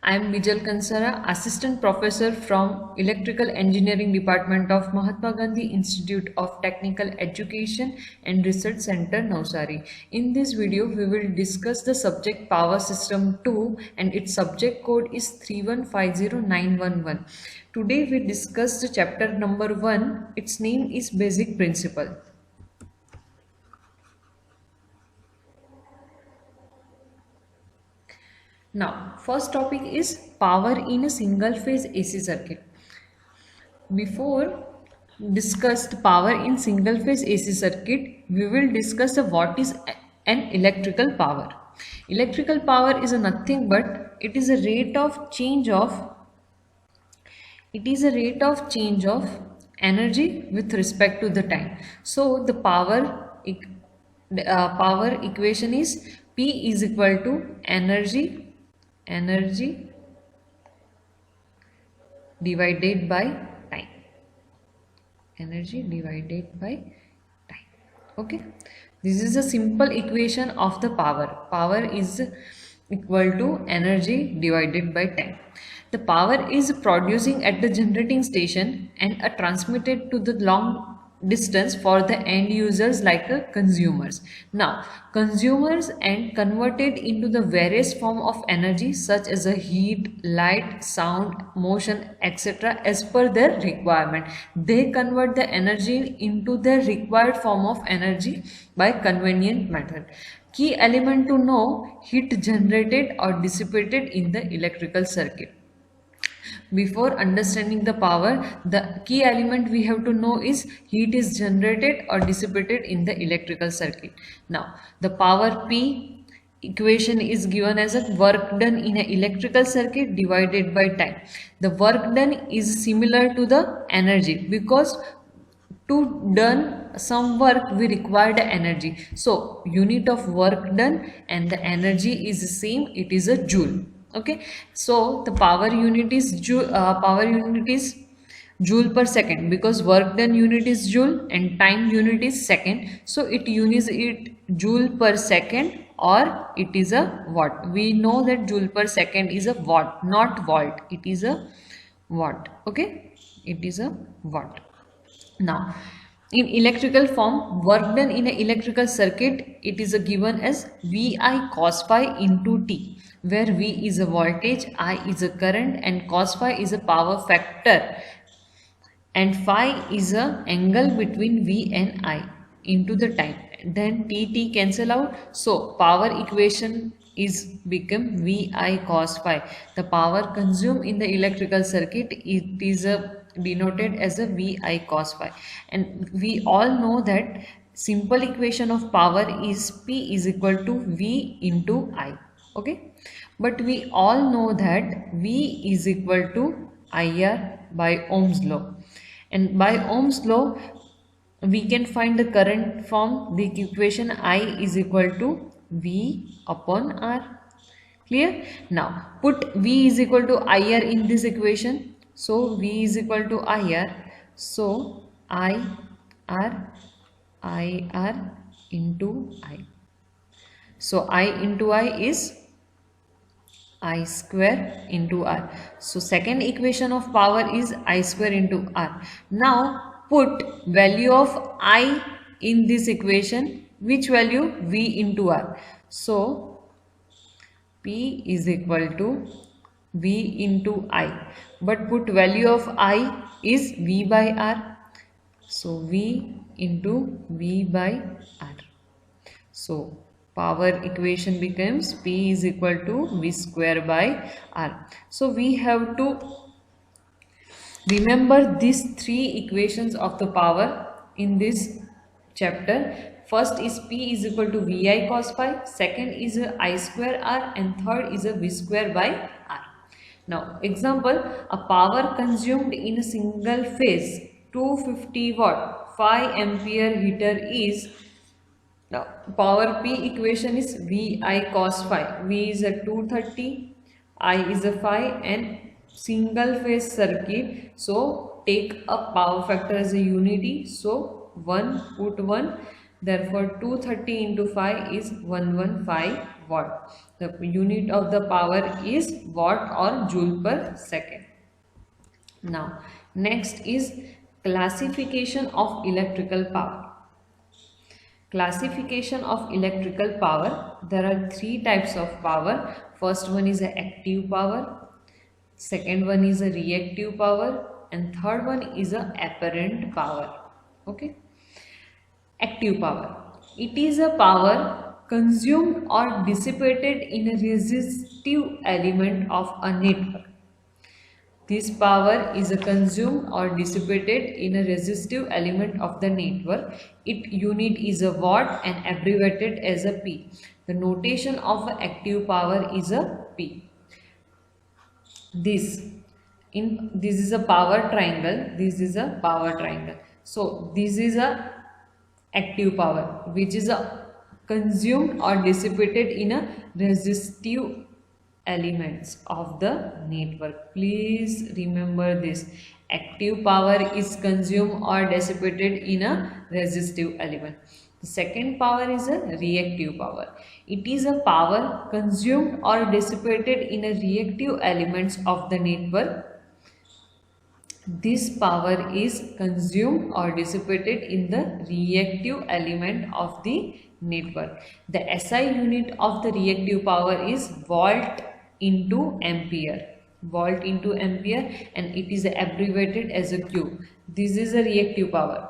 I am Bijal Kansara, Assistant Professor from Electrical Engineering Department of Mahatma Gandhi Institute of Technical Education and Research Center, Navsari. In this video, we will discuss the subject Power System 2 and its subject code is 3150911. Today we discuss the chapter number 1. Its name is Basic Principle. Now, first topic is power in a single phase AC circuit. Before discussed power in single phase AC circuit, we will discuss what is an electrical power. Electrical power is nothing but it is a rate of change of energy with respect to the time. So the power equation is P is equal to energy divided by time. Okay, this is a simple equation of the power is equal to energy divided by time. The power is producing at the generating station and transmitted to the long distance for the end users like consumers. Now consumers and converted into the various form of energy such as a heat, light, sound, motion, etc. as per their requirement. They convert the energy into their required form of energy by convenient method. Key element to know: heat generated or dissipated in the electrical circuit. Before understanding the power, the key element we have to know is heat is generated or dissipated in the electrical circuit. Now, the power P equation is given as a work done in an electrical circuit divided by time. The work done is similar to the energy because to done some work we require the energy. So, unit of work done and the energy is the same, it is a joule. Okay, so the power unit is joule per second because work done unit is joule and time unit is second, so it joule per second or it is a watt. We know that joule per second is a watt, not volt, it is a watt. Okay, it is a watt. Now in electrical form, work done in an electrical circuit, it is given as VI cos phi into T, where V is a voltage, I is a current and cos phi is a power factor and phi is a angle between V and I into the time. Then T cancel out, so power equation is become VI cos phi. The power consumed in the electrical circuit, it is denoted as a VI cos phi, and we all know that simple equation of power is P is equal to V into I. Okay, but we all know that V is equal to IR by Ohm's law, and by Ohm's law we can find the current from the equation I is equal to V upon R. Clear? Now put V is equal to IR in this equation. So V is equal to IR. So IR into I. So I into I is I square into R. So second equation of power is I square into R. Now put value of I in this equation. Which value? V into R. So P is equal to V into I, but put value of I is V by R. So V into V by R. So power equation becomes P is equal to V square by R. So we have to remember these three equations of the power in this chapter. First is P is equal to VI cos phi, second is I square R, and third is a V square by R. Now example, a power consumed in a single phase 250 watt 5 ampere heater is, now power P equation is VI cos phi. V is a 230, I is a 5 and single phase circuit, so take a power factor as a unity, so 1 put 1, therefore 230 into 5 is 115 watt. The unit of the power is watt or joule per second. Now, next is classification of electrical power. Classification of electrical power. There are three types of power. First one is a active power, second one is a reactive power, and third one is a apparent power. Okay. Active power. It is a power consumed or dissipated in a resistive element of a network. This power is consumed or dissipated in a resistive element of the network. Its unit is a watt and abbreviated as a P. The notation of active power is a P. This is a power triangle. This is a power triangle. So this is a active power, which is a consumed or dissipated in a resistive elements of the network. Please remember this. Active power is consumed or dissipated in a resistive element. The second power is a reactive power. It is a power consumed or dissipated in a reactive elements of the network. This power is consumed or dissipated in the reactive element of the network. The SI unit of the reactive power is volt into ampere. Volt into ampere, and it is abbreviated as a Q. This is a reactive power.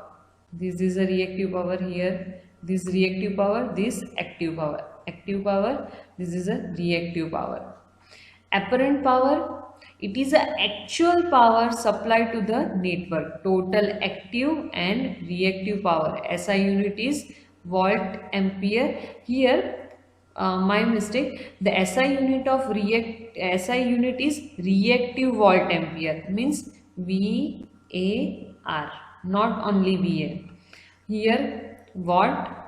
This is a reactive power here. This reactive power, this active power. Active power, this is a reactive power. Apparent power. It is an actual power supplied to the network. Total active and reactive power. SI unit is volt ampere. Here, my mistake. The SI unit of SI unit is reactive volt ampere. Means VAR, not only VA. Here watt.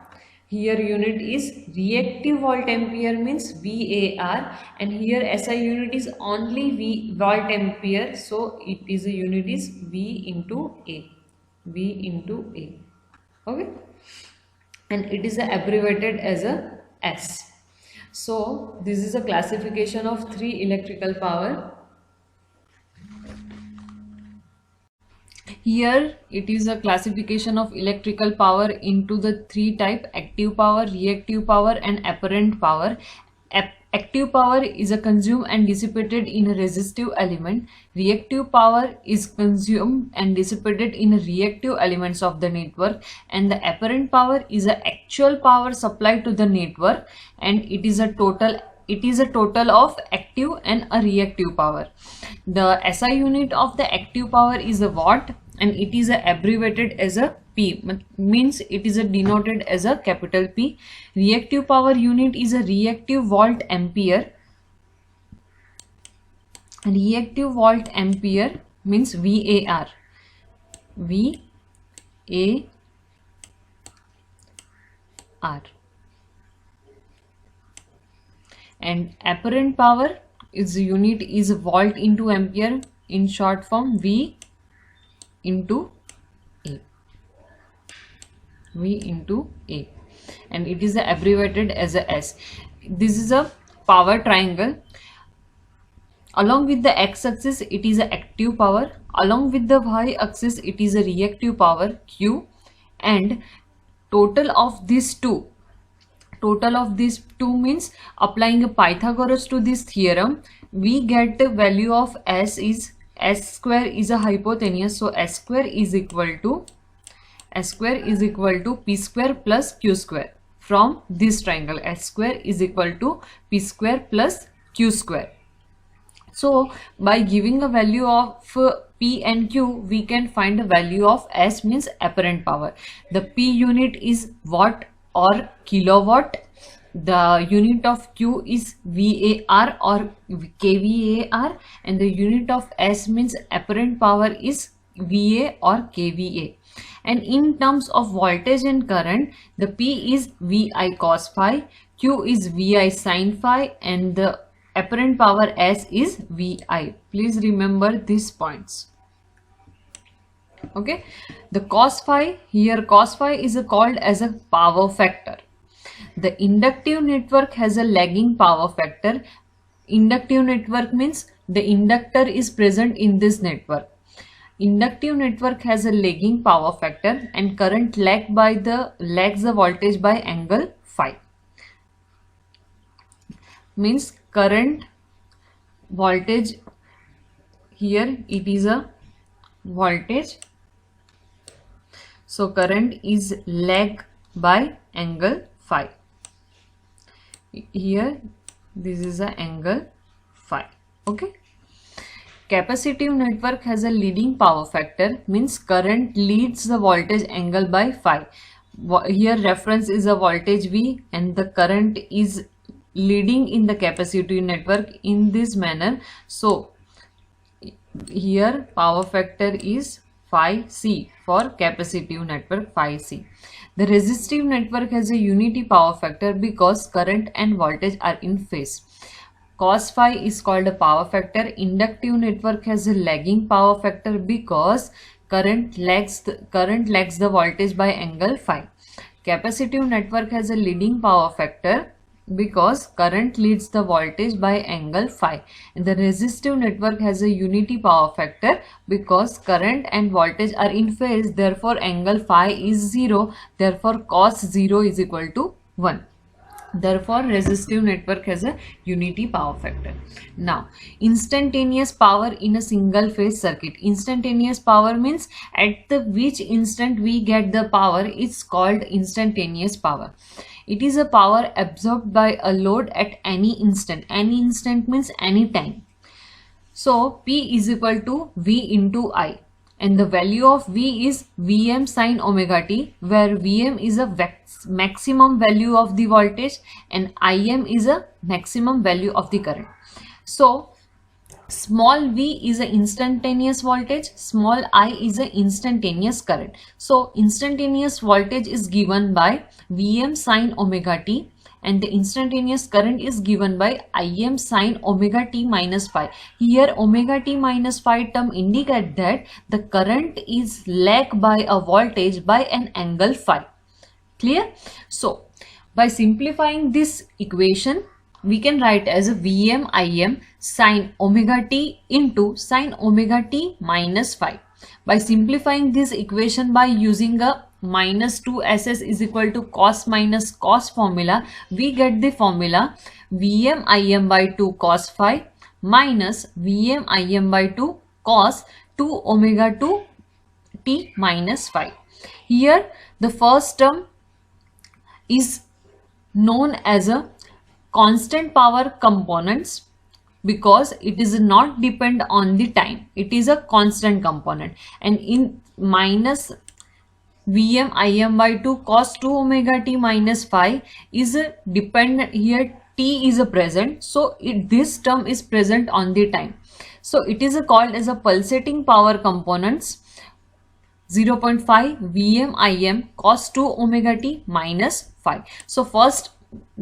Here unit is reactive volt ampere, means VAR, and here SI unit is only volt ampere, so it is a unit is V into A. V into A. Okay, and it is abbreviated as a S. So this is a classification of three electrical power. Here it is a classification of electrical power into the three type: active power, reactive power, and apparent power. Active power is a consumed and dissipated in a resistive element. Reactive power is consumed and dissipated in reactive elements of the network, and the apparent power is a actual power supplied to the network, and it is a total of active and a reactive power. The SI unit of the active power is a watt, and it is abbreviated as a P, means it is denoted as a capital P. Reactive power unit is a reactive volt ampere. Reactive volt ampere means VAR. VAR. And apparent power is unit is volt into ampere, in short form V into A. V into A, and it is abbreviated as a S. This is a power triangle. Along with the x-axis it is a active power, along with the y-axis it is a reactive power Q, and total of these two means applying a Pythagoras to this theorem, we get the value of S is S square is a hypotenuse, so S square is equal to P square plus Q square. From this triangle, S square is equal to P square plus Q square. So by giving a value of P and Q, we can find the value of S, means apparent power. The P unit is watt or kilowatt. The unit of Q is VAR or kVAR, and the unit of S means apparent power is VA or kVA. And in terms of voltage and current, the P is VI cos phi, Q is VI sin phi, and the apparent power S is VI. Please remember these points. Okay, the cos phi, here cos phi is called as a power factor. The inductive network has a lagging power factor. Inductive network means the inductor is present in this network. Inductive network has a lagging power factor and current lags the voltage by angle phi. Means current voltage, here it is a voltage, so current is lag by angle phi. Here this is a angle phi. Okay. Capacitive network has a leading power factor, means current leads the voltage angle by phi. Here reference is a voltage V and the current is leading in the capacitive network in this manner. So here power factor is phi C for capacitive network, phi C. The resistive network has a unity power factor because current and voltage are in phase. Cos phi is called a power factor. Inductive network has a lagging power factor because current lags the voltage by angle phi. Capacitive network has a leading power factor because current leads the voltage by angle phi. And the resistive network has a unity power factor because current and voltage are in phase, therefore angle phi is 0, therefore cos 0 is equal to 1. Therefore resistive network has a unity power factor. Now instantaneous power in a single phase circuit. Instantaneous power means at the which instant we get the power, it's called instantaneous power. It is a power absorbed by a load at any instant. Any instant means any time. So P is equal to V into I. And the value of V is Vm sin omega t, where Vm is a maximum value of the voltage and Im is a maximum value of the current. So small v is a instantaneous voltage, small I is a instantaneous current. So instantaneous voltage is given by Vm sin omega t and the instantaneous current is given by Im sin omega t minus phi. Here omega t minus phi term indicate that the current is lagged by a voltage by an angle phi. Clear? So by simplifying this equation, we can write as a Vm Im sin omega t into sin omega t minus phi. By simplifying this equation by using a minus 2 ss is equal to cos minus cos formula, we get the formula Vm Im by 2 cos phi minus Vm Im by 2 cos 2 omega 2 t minus phi. Here the first term is known as a constant power components because it is not depend on the time, it is a constant component. And in minus Vm Im by 2 cos 2 omega t minus phi is a dependent, here t is a present, so this term is present on the time. So it is called as a pulsating power components 0.5 Vm Im cos 2 omega t minus phi. So first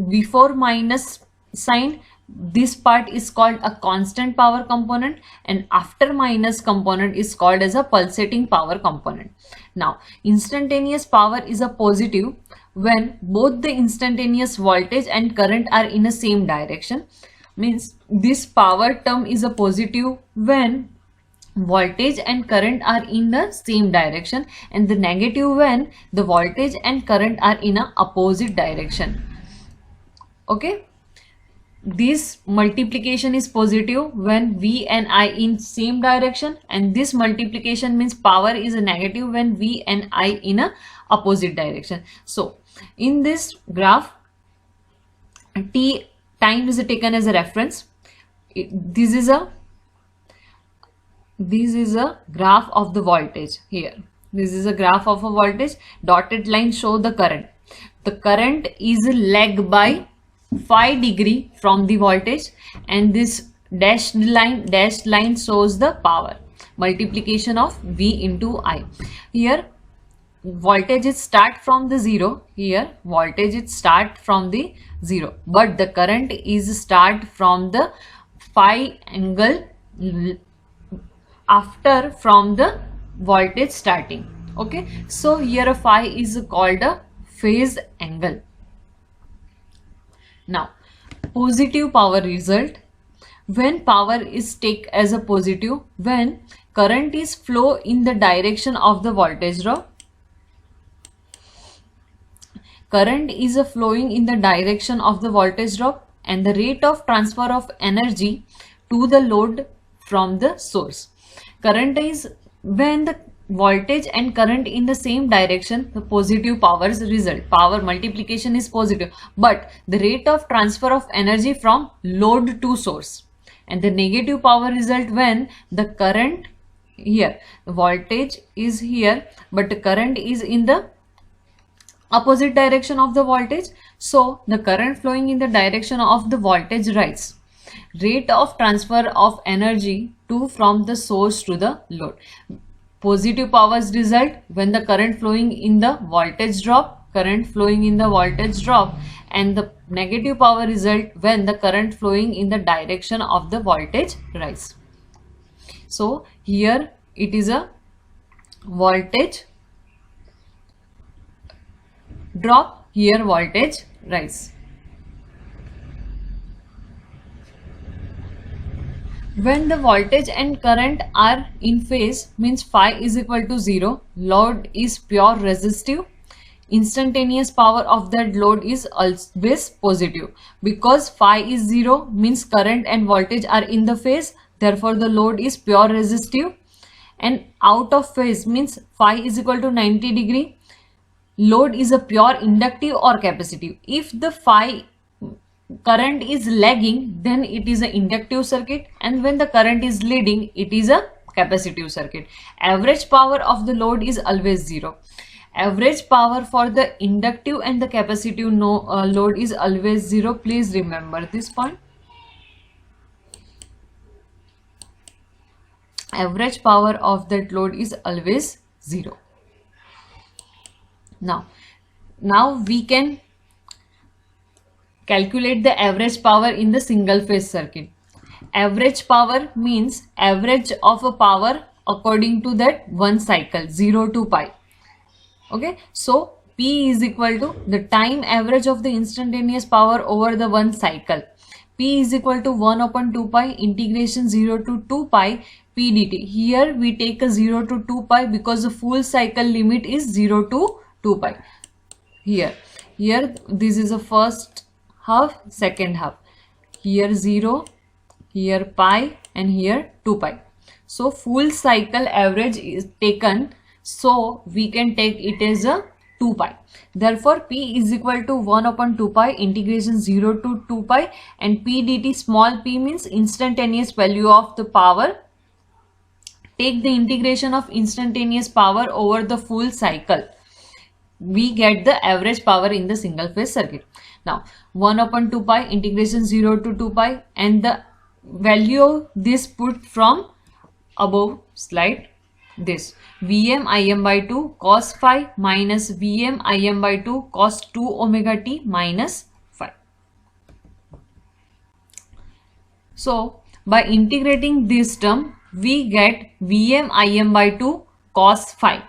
before minus sign, this part is called a constant power component and after minus component is called as a pulsating power component. Now instantaneous power is a positive when both the instantaneous voltage and current are in the same direction. Means this power term is a positive when voltage and current are in the same direction, and the negative when the voltage and current are in a opposite direction. Okay, this multiplication is positive when V and I in same direction, and this multiplication means power is a negative when V and I in a opposite direction. So in this graph, t time is taken as a reference. This is a graph of the voltage. Here this is a graph of a voltage. Dotted line show the current. The current is lagged by phi degree from the voltage, and this dashed line shows the power multiplication of V into I. Here voltage is start from the 0. Here voltage is start from the 0, but the current is start from the phi angle after from the voltage starting. Okay, so here a phi is called a phase angle. Now, positive power result. When power is take as a positive, when current is flow in the direction of the voltage drop, current is a flowing in the direction of the voltage drop, and the rate of transfer of energy to the load from the source. Current is when the voltage and current in the same direction, the positive powers result. Power multiplication is positive, but the rate of transfer of energy from load to source. And the negative power result when the current here, the voltage is here, but the current is in the opposite direction of the voltage. So the current flowing in the direction of the voltage rise. Rate of transfer of energy to from the source to the load. Positive powers result when the current flowing in the voltage drop, current flowing in the voltage drop, and the negative power result when the current flowing in the direction of the voltage rise. So here it is a voltage drop, here voltage rise. When the voltage and current are in phase, means phi is equal to 0, load is pure resistive, instantaneous power of that load is always positive. Because phi is 0 means current and voltage are in the phase, therefore the load is pure resistive. And out of phase means phi is equal to 90 degree, load is a pure inductive or capacitive. If the phi current is lagging, then it is an inductive circuit, and when the current is leading, it is a capacitive circuit. Average power of the load is always 0. Average power for the inductive and the capacitive load is always 0. Please remember this point. Average power of that load is always 0. Now we can calculate the average power in the single phase circuit. Average power means average of a power according to that one cycle, 0 to pi. Okay, so P is equal to the time average of the instantaneous power over the one cycle. P is equal to 1 upon 2 pi integration 0 to 2 pi P dt. Here we take a 0 to 2 pi because the full cycle limit is 0 to 2 pi. Here this is the first half, second half. Here 0, here pi, and here 2 pi. So full cycle average is taken, so we can take it as a 2 pi. Therefore P is equal to 1 upon 2 pi integration 0 to 2 pi, and P dt, small p means instantaneous value of the power. Take the integration of instantaneous power over the full cycle. We get the average power in the single phase circuit. Now 1 upon 2 pi integration 0 to 2 pi, and the value of this put from above slide, this Vm Im by 2 cos phi minus Vm Im by 2 cos 2 omega t minus phi. So by integrating this term, we get Vm Im by 2 cos phi,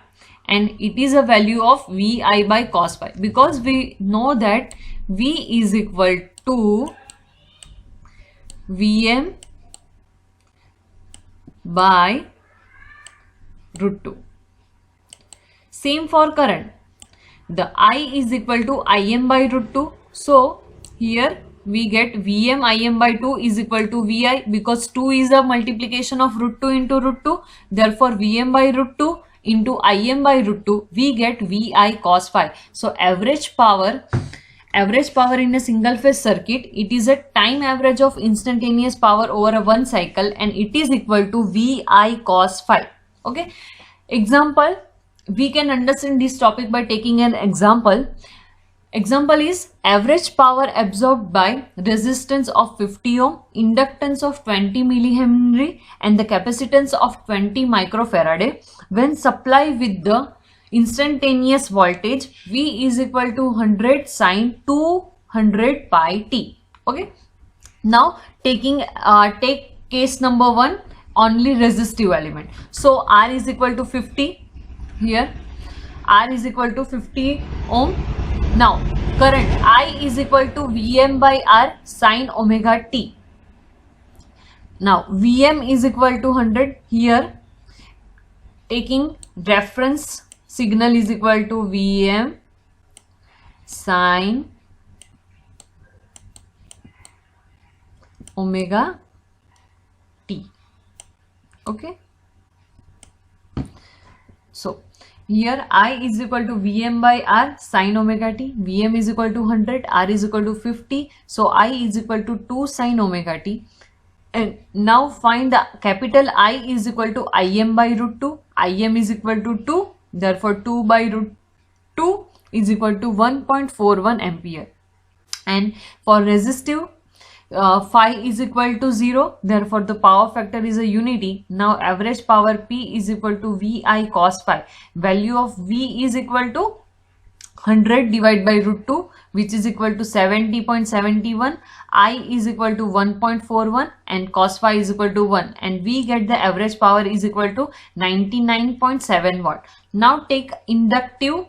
and it is a value of Vi by cos phi, because we know that V is equal to Vm by root 2. Same for current. The I is equal to Im by root 2. So here we get Vm Im by 2 is equal to Vi, because 2 is a multiplication of root 2 into root 2. Therefore Vm by root 2 into Im by root 2, we get Vi cos phi. So average power in a single phase circuit, it is a time average of instantaneous power over a one cycle, and it is equal to Vi cos phi. Okay, example, we can understand this topic by taking an example. Example is average power absorbed by resistance of 50 ohm, inductance of 20 millihenry, and the capacitance of 20 microfarad when supplied with the instantaneous voltage V is equal to 100 sine 200 pi t. Okay, now take case number 1, only resistive element. So R is equal to 50. Here R is equal to 50 ohm. Now current I is equal to Vm by R sine omega t. Now Vm is equal to 100. Here taking reference signal is equal to Vm sine omega t. Okay, so here I is equal to Vm by R sine omega t. Vm is equal to 100, R is equal to 50, so I is equal to 2 sine omega t. And now find the capital I is equal to Im by root 2. Im is equal to 2, therefore 2 by root 2 is equal to 1.41 ampere. And for resistive, phi is equal to 0, therefore the power factor is a unity. Now average power P is equal to Vi cos phi. Value of V is equal to 100 divided by root 2, which is equal to 70.71. I is equal to 1.41 and cos phi is equal to 1, and we get the average power is equal to 99.7 watt. Now take inductive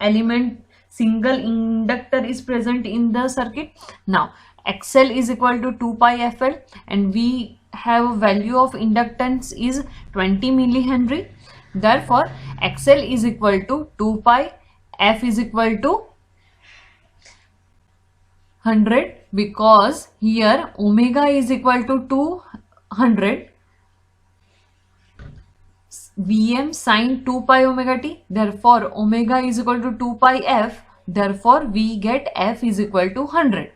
element, single inductor is present in the circuit. Now XL is equal to 2 pi FL, and we have value of inductance is 20 millihenry. Therefore XL is equal to 2 pi, F is equal to 100, because here omega is equal to 200, Vm sine 2 pi omega t, therefore omega is equal to 2 pi F, therefore we get F is equal to 100.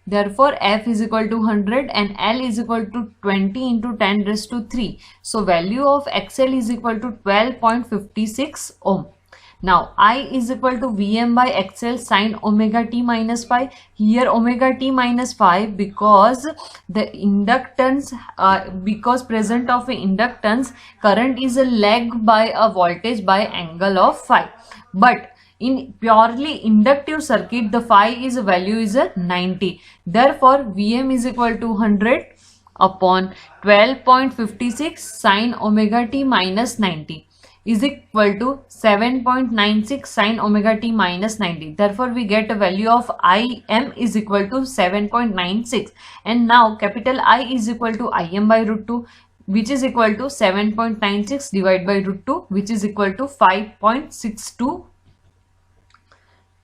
Therefore F is equal to 100 and L is equal to 20 into 10 raised to 3. So value of XL is equal to 12.56 ohm. Now I is equal to Vm by XL sine omega t minus phi. Here omega t minus phi because the inductance, because present of inductance, current is a lag by a voltage by angle of phi. But in purely inductive circuit, the phi is value is a 90. Therefore Vm is equal to 100 upon 12.56 sine omega t minus 90 is equal to 7.96 sine omega t minus 90. Therefore we get a value of Im is equal to 7.96, and now capital I is equal to Im by root 2, which is equal to 7.96 divided by root 2, which is equal to 5.62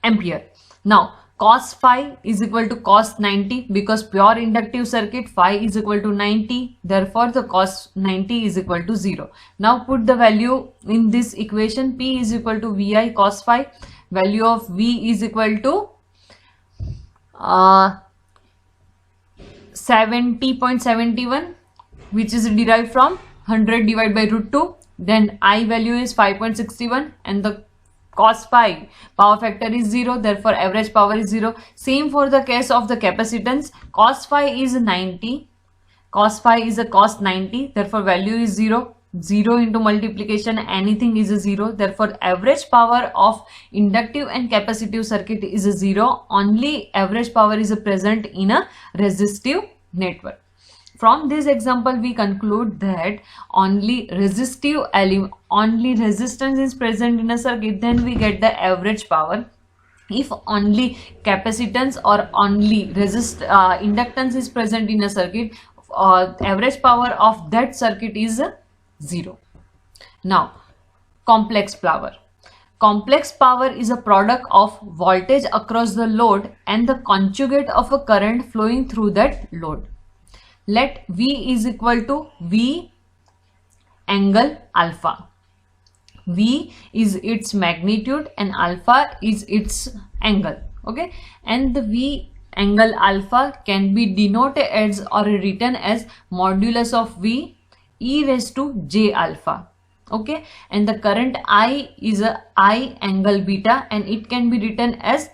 ampere. Now cos phi is equal to cos 90, because pure inductive circuit phi is equal to 90, therefore the cos 90 is equal to 0. Now put the value in this equation. P is equal to Vi cos phi. Value of V is equal to 70.71, which is derived from 100 divided by root 2. Then I value is 5.61 and the cos phi power factor is 0, therefore average power is 0. Same for the case of the capacitance. Cos phi is 90, cos phi is a cos 90, therefore value is 0. 0 into multiplication, anything is a 0, therefore average power of inductive and capacitive circuit is a 0. Only average power is present in a resistive network. From this example we conclude that only only resistance is present in a circuit, then we get the average power. If only capacitance or only inductance is present in a circuit, average power of that circuit is 0. Now complex power. Complex power is a product of voltage across the load and the conjugate of a current flowing through that load. Let V is equal to V angle alpha. V is its magnitude and alpha is its angle. Okay, and the V angle alpha can be denoted as or written as modulus of V e raised to j alpha. Okay, and the current I is a I angle beta, and it can be written as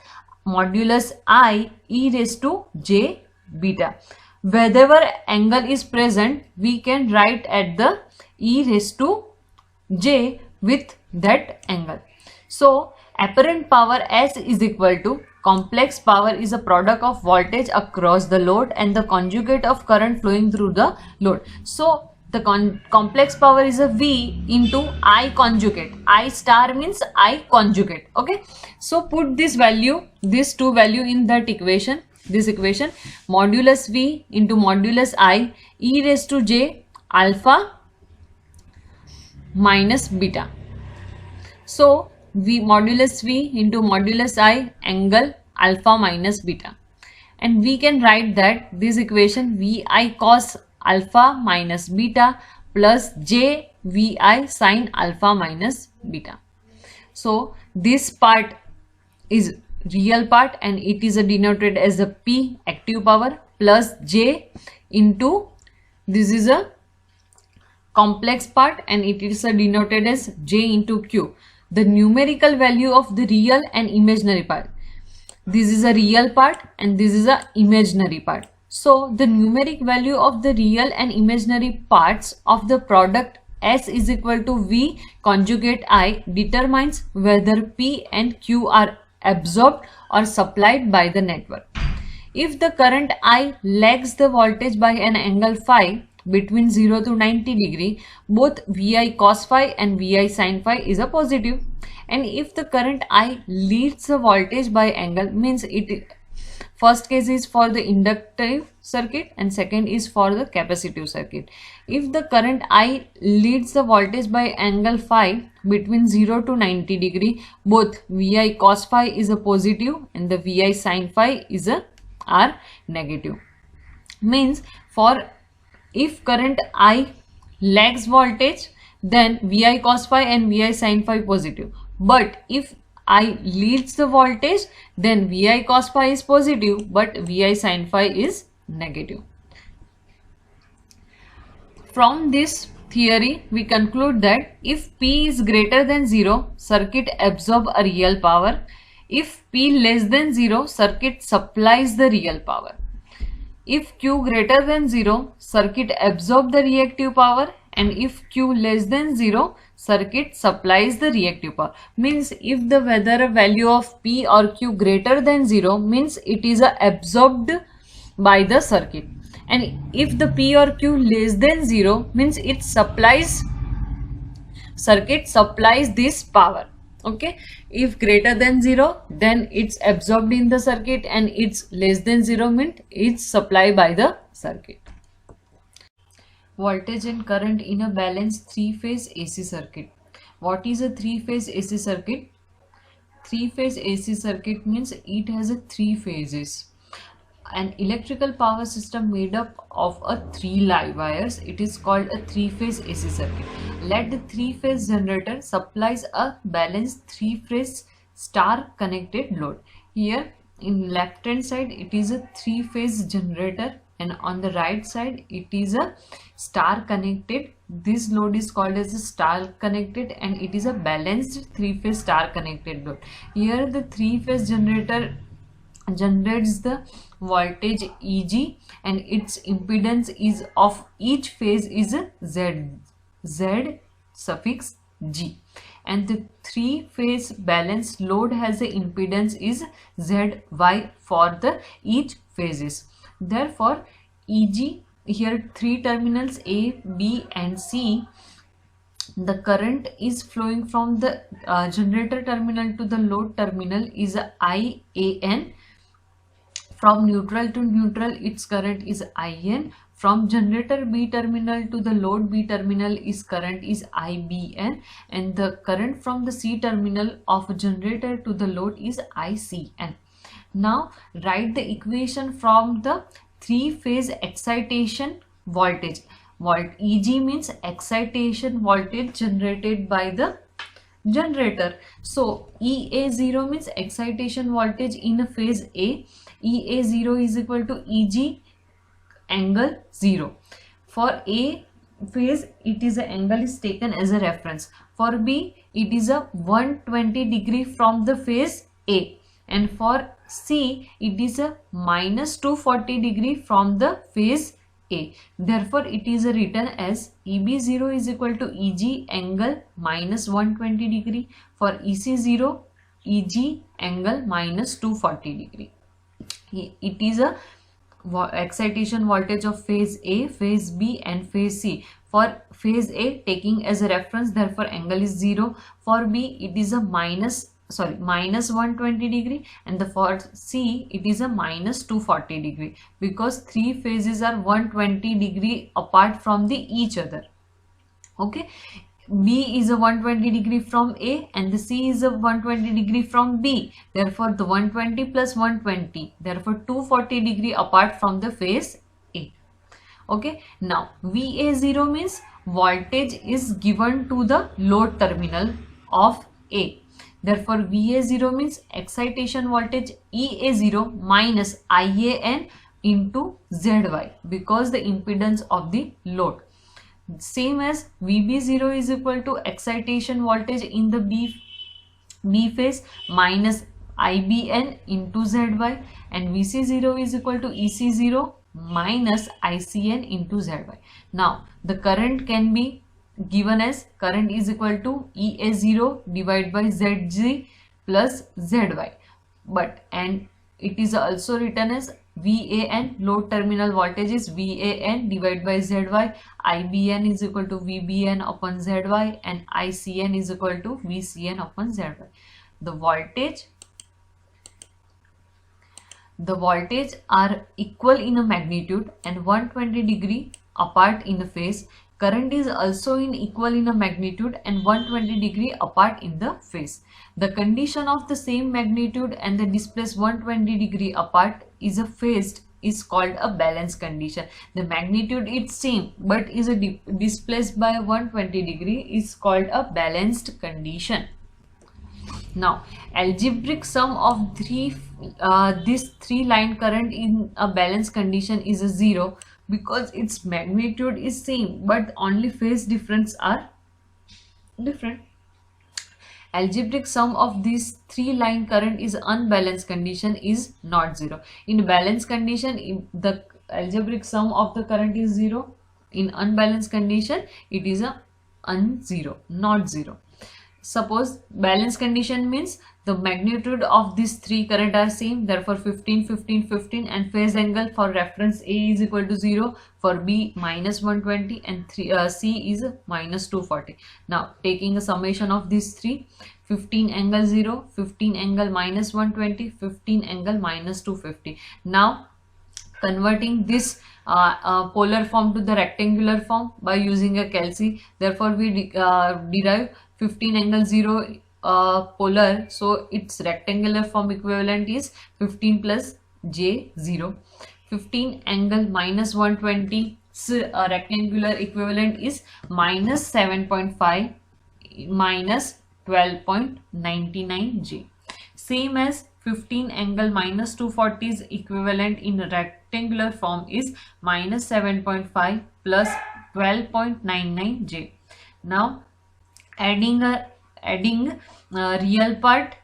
modulus I e raised to j beta. Wherever angle is present, we can write at the e raised to j with that angle. So apparent power S is equal to complex power is a product of voltage across the load and the conjugate of current flowing through the load. So the complex power is a V into I conjugate. I star means I conjugate. Okay, so put this value, this two value in that equation, this equation, modulus V into modulus I e raised to j alpha minus beta. So V modulus V into modulus I angle alpha minus beta, and we can write that this equation Vi cos alpha minus beta plus j Vi sin alpha minus beta. So this part is real part and it is denoted as a P active power plus j into, this is a complex part and it is denoted as j into q, the numerical value of the real and imaginary part. This is a real part and this is a imaginary part. So the numeric value of the real and imaginary parts of the product S is equal to V conjugate I determines whether P and Q are absorbed or supplied by the network. If the current I lags the voltage by an angle phi between 0 to 90 degree, both Vi cos phi and Vi sin phi is a positive. And if the current I leads the voltage by angle, means it, first case is for the inductive circuit and second is for the capacitive circuit. If the current I leads the voltage by angle phi between 0 to 90 degree, both Vi cos phi is a positive and the Vi sin phi is a are negative. Means for if current I lags voltage, then Vi cos phi and Vi sin phi positive. But if I leads the voltage, then Vi cos phi is positive but Vi sin phi is negative. From this theory, we conclude that if P is greater than 0, circuit absorb a real power. If P less than 0, circuit supplies the real power. If Q greater than 0, circuit absorb the reactive power, and if Q less than 0, circuit supplies the reactive power. Means if the whether value of P or Q greater than 0, means it is absorbed by the circuit, and if the P or Q less than 0, means it supplies, circuit supplies this power. Okay, if greater than 0, then it's absorbed in the circuit, and it's less than 0 means it's supplied by the circuit. Voltage and current in a balanced three-phase AC circuit. What is a three-phase AC circuit? Three-phase AC circuit means it has a three phases. An electrical power system made up of three live wires, it is called a three-phase AC circuit. Let the three-phase generator supplies a balanced three-phase star connected load. Here in left hand side it is a three-phase generator, and on the right side it is a star connected. This load is called as a star connected and it is a balanced three-phase star connected load. Here the three-phase generator generates the voltage Eg and its impedance is of each phase is a Z suffix G, and the three-phase balanced load has a impedance is ZY for the each phases. Therefore Eg, here three terminals A, B and C, the current is flowing from the generator terminal to the load terminal is IAN. From neutral to neutral its current is IN. From generator B terminal to the load B terminal is current is IBN, and the current from the C terminal of generator to the load is ICN. Now write the equation from the three-phase excitation voltage. Eg means excitation voltage generated by the generator. So EA0 means excitation voltage in a phase A. EA0 is equal to Eg angle 0. For A phase it is a angle is taken as a reference. For B it is a 120 degree from the phase A, and for C it is a minus 240 degree from the phase A. Therefore it is written as EB0 is equal to Eg angle minus 120 degree. For EC0 Eg angle minus 240 degree. It is a excitation voltage of phase A, phase B and phase C. For phase A, taking as a reference, therefore angle is 0. For B, it is a minus 120 degree, and the for C it is a minus 240 degree, because three phases are 120 degree apart from the each other. Okay, B is a 120 degree from A and the C is a 120 degree from B. Therefore, the 120 plus 120, therefore 240 degree apart from the phase A. Okay, now VA0 means voltage is given to the load terminal of A. Therefore, VA0 means excitation voltage EA0 minus IAN into ZY, because the impedance of the load. Same as VB0 is equal to excitation voltage in the B phase minus IBN into ZY, and VC0 is equal to EC0 minus ICN into ZY. Now the current can be given as current is equal to EA0 divided by ZG plus ZY, and it is also written as VAN, load terminal voltage is VAN divided by ZY, IBN is equal to VBN upon ZY, and ICN is equal to VCN upon ZY. The voltage are equal in a magnitude and 120 degree apart in the phase. Current is also equal in a magnitude and 120 degree apart in the phase. The condition of the same magnitude and the displaced 120 degree apart is a phased is called a balance condition. The magnitude is same but is displaced by 120 degree is called a balanced condition. Now, algebraic sum of this three line current in a balanced condition is a 0, because its magnitude is same but only phase difference are different. Algebraic sum of this three line current is unbalanced condition is not 0. In balanced condition, the algebraic sum of the current is 0. In unbalanced condition, it is a un-0, not 0. Suppose balanced condition means the magnitude of these three current are same, therefore 15, 15, 15, and phase angle for reference A is equal to 0, for B minus 120, and C is minus 240. Now taking a summation of these three, 15 angle 0, 15 angle minus 120, 15 angle minus 250. Now converting this polar form to the rectangular form by using a calci, therefore we derive 15 angle 0 polar, so its rectangular form equivalent is 15 plus J0. 15 angle minus 120 rectangular equivalent is minus 7.5 minus 12.99 J. Same as 15 angle minus 240's equivalent in rectangular form is minus 7.5 plus 12.99 J. Now adding real part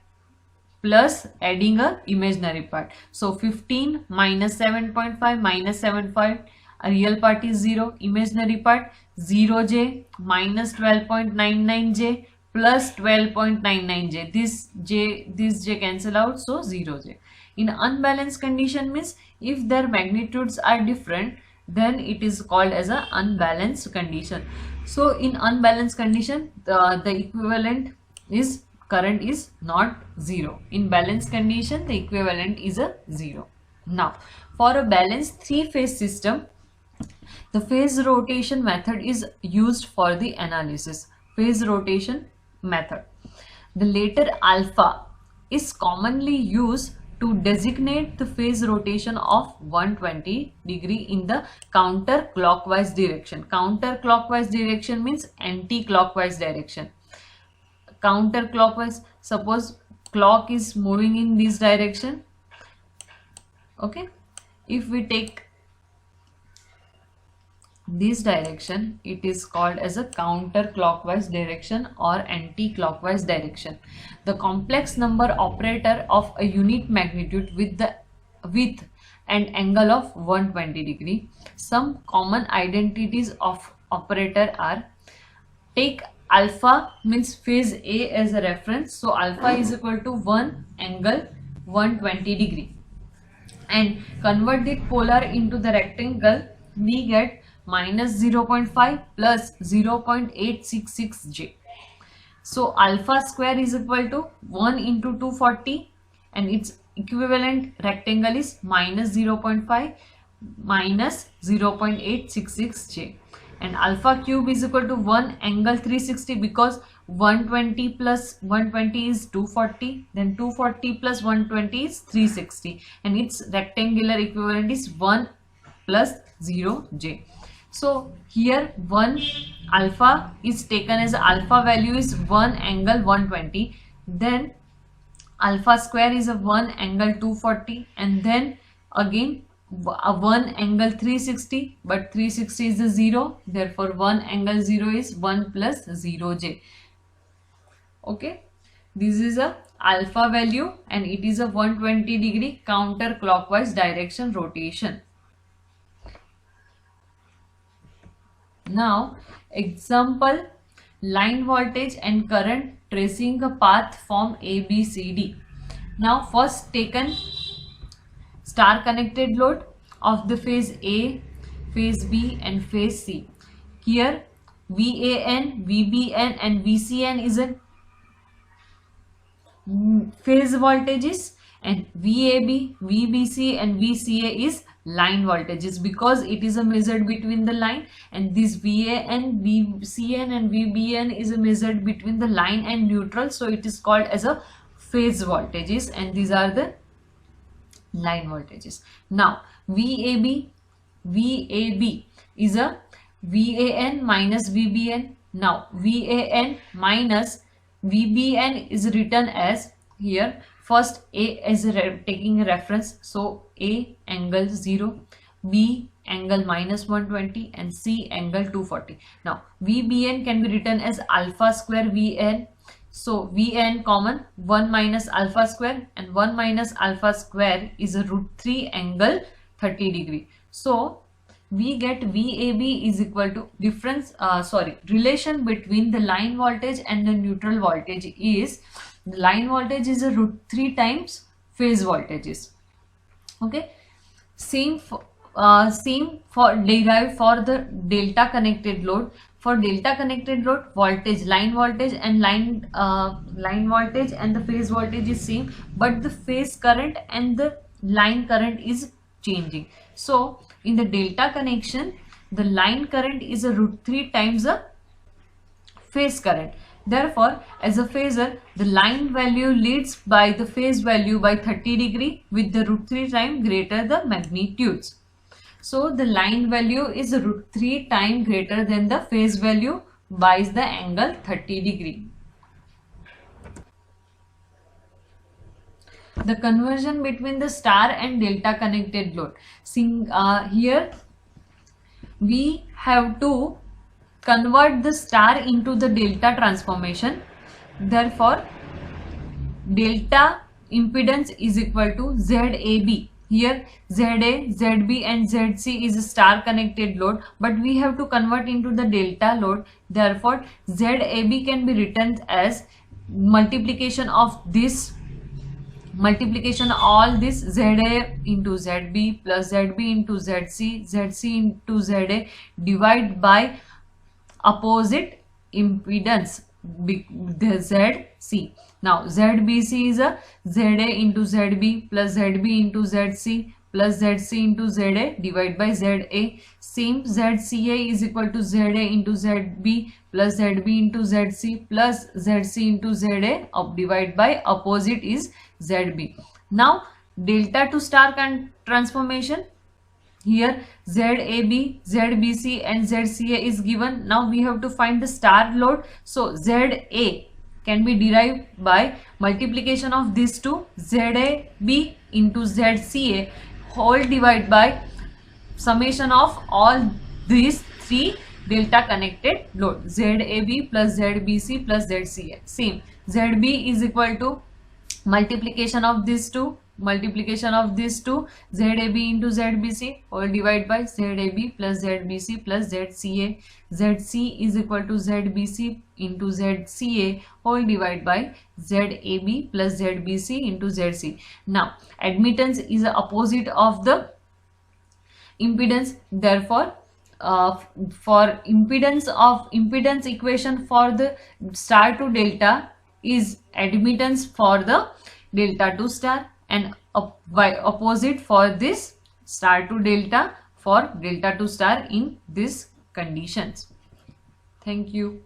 plus adding a imaginary part. So 15 minus 7.5 minus 7.5, real part is 0, imaginary part 0J minus 12.99J plus 12.99J. This J cancel out, so 0J. In unbalanced condition means if their magnitudes are different, then it is called as an unbalanced condition. So in unbalanced condition, the equivalent is current is not 0. In balanced condition, the equivalent is a 0. Now for a balanced three-phase system, the phase rotation method is used for the analysis. Phase rotation method. The letter alpha is commonly used to designate the phase rotation of 120 degree in the counterclockwise direction. Counterclockwise direction means anti-clockwise direction. Counterclockwise, suppose clock is moving in this direction. Okay, if we take this direction, it is called as a counterclockwise direction or anti-clockwise direction. The complex number operator of a unit magnitude with an angle of 120 degree. Some common identities of operator are, take alpha means phase A as a reference, so alpha is equal to 1 angle 120 degree, and convert it polar into the rectangle, we get minus 0.5 plus 0.866j. So alpha square is equal to 1 into 240 and its equivalent rectangle is minus 0.5 minus 0.866j, and alpha cube is equal to 1 angle 360 because 120 plus 120 is 240, then 240 plus 120 is 360, and its rectangular equivalent is 1 plus 0j. So here 1 alpha is taken as alpha value is 1 angle 120, then alpha square is a 1 angle 240, and then again a 1 angle 360, but 360 is a 0, therefore 1 angle 0 is 1 plus 0j. Okay, this is a alpha value and it is a 120 degree counterclockwise direction rotation. Now example, line voltage and current tracing a path from ABCD. Now first taken star connected load of the phase A, phase B and phase C. Here VAN, VBN and VCN is a phase voltages, and VAB, VBC and VCA is line voltages because it is a measured between the line, and this VAN, VCN and VBN is a measured between the line and neutral, so it is called as a phase voltages, and these are the line voltages. Now VAB is a VAN minus VBN. Now VAN minus VBN is written as, here first A is taking a reference, so A angle 0, B angle minus 120 and C angle 240. Now VBN can be written as alpha square VN, so VN common 1 minus alpha square, and 1 minus alpha square is a root 3 angle 30 degree. So we get VAB is equal to relation between the line voltage and the neutral voltage is, the line voltage is a root 3 times phase voltages. Okay, same for derived for the delta connected load. For delta connected load, voltage, line voltage and line voltage and the phase voltage is same, but the phase current and the line current is changing. So in the delta connection, the line current is a root 3 times the phase current. Therefore, as a phasor, the line value leads by the phase value by 30 degree with the root 3 times greater the magnitudes. So the line value is root 3 times greater than the phase value by the angle 30 degree. The conversion between the star and delta connected load. Here we have to convert the star into the delta transformation. Therefore, delta impedance is equal to ZAB. Here ZA, ZB and ZC is a star connected load, but we have to convert into the delta load. Therefore, ZAB can be written as multiplication of all this ZA into ZB plus ZB into ZC, ZC into ZA divide by opposite impedance, the ZC. Now ZBC is a ZA into ZB plus ZB into ZC plus ZC into ZA divided by ZA. Same ZCA is equal to ZA into ZB plus ZB into ZC plus ZC into ZA divided by opposite is ZB. Now delta to star transformation. Here ZAB, ZBC and ZCA is given. Now we have to find the star load. So ZA can be derived by multiplication of these two, ZAB into ZCA whole divided by summation of all these three delta connected load, ZAB plus ZBC plus ZCA. Same, ZB is equal to multiplication of these two, multiplication of these two, ZAB into ZBC whole divided by ZAB plus ZBC plus ZCA. ZC is equal to ZBC into ZCA whole divided by ZAB plus ZBC into ZC. Now admittance is the opposite of the impedance, therefore for impedance equation for the star to delta is admittance for the delta to star, and opposite for this star to delta for delta to star in these conditions. Thank you.